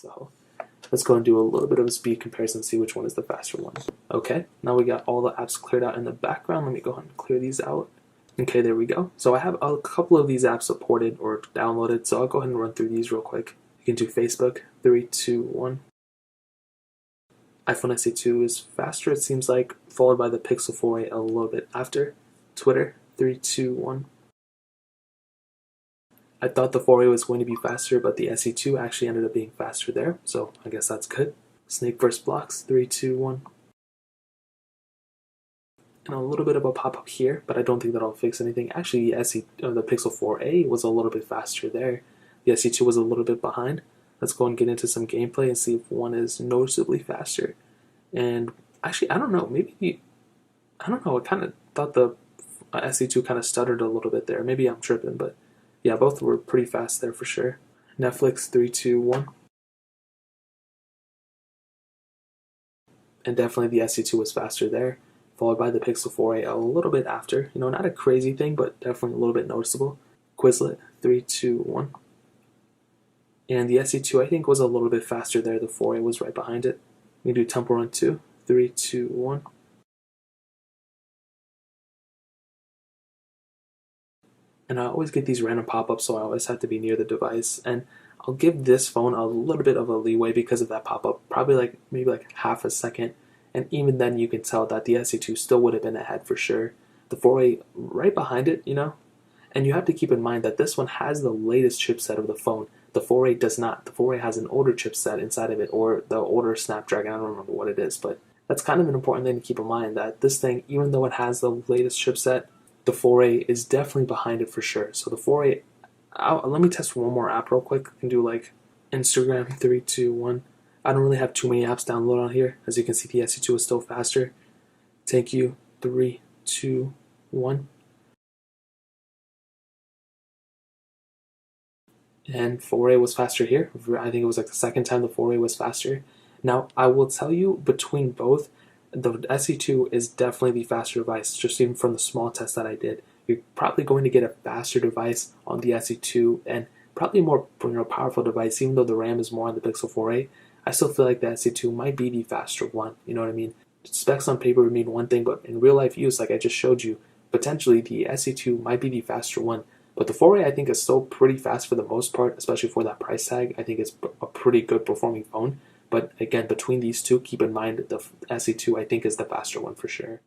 So let's go and do a little bit of a speed comparison, see which one is the faster one. Okay, now we got all the apps cleared out in the background. Let me go ahead and clear these out. Okay, there we go. So I have a couple of these apps supported or downloaded, so I'll go ahead and run through these real quick. You can do Facebook, 3, 2, 1. iPhone SE2 is faster, it seems like, followed by the Pixel 4a a little bit after. Twitter, 3, 2, 1. I thought the 4a was going to be faster, but the SE2 actually ended up being faster there, so I guess that's good. Snake vs. Blocks, 3, 2, 1. And a little bit of a pop-up here, but I don't think that'll fix anything. Actually, the Pixel 4a was a little bit faster there. The SE2 was a little bit behind. Let's go and get into some gameplay and see if one is noticeably faster. And actually, I don't know. I kind of thought the SE2 kind of stuttered a little bit there. Maybe I'm tripping, but yeah, both were pretty fast there for sure. Netflix, 3, 2, 1. And definitely the SE2 was faster there, followed by the Pixel 4a a little bit after. You know, not a crazy thing, but definitely a little bit noticeable. Quizlet, 3, 2, 1. And the SE2, I think, was a little bit faster there. The 4a was right behind it. We can do Temple Run 2, 3, 2, 1. And I always get these random pop-ups, so I always have to be near the device. And I'll give this phone a little bit of a leeway because of that pop-up, probably maybe like half a second. And even then, you can tell that the SE2 still would have been ahead for sure. The 4a right behind it, you know. And you have to keep in mind that this one has the latest chipset of the phone. The 4a does not. The 4a has an older chipset inside of it, or the older Snapdragon. I don't remember what it is, but that's kind of an important thing to keep in mind, that this thing, even though it has the latest chipset, the 4a is definitely behind it for sure. So the 4a, let me test one more app real quick. I can do like Instagram, 3, 2, 1. I don't really have too many apps downloaded on here. As you can see, the SE2 is still faster. Thank you, 3, 2, 1. And 4a was faster here. I think it was like the second time the 4a was faster. Now, I will tell you, between both, the SE2 is definitely the faster device, just even from the small test that I did. You're probably going to get a faster device on the SE2 and probably a more powerful device, even though the RAM is more on the Pixel 4a. I still feel like the SE2 might be the faster one, you know what I mean? Specs on paper would mean one thing, but in real life use, like I just showed you, potentially the SE2 might be the faster one. But the 4a, I think, is still pretty fast for the most part, especially for that price tag. I think it's a pretty good performing phone. But again, between these two, keep in mind the SE2, I think, is the faster one for sure.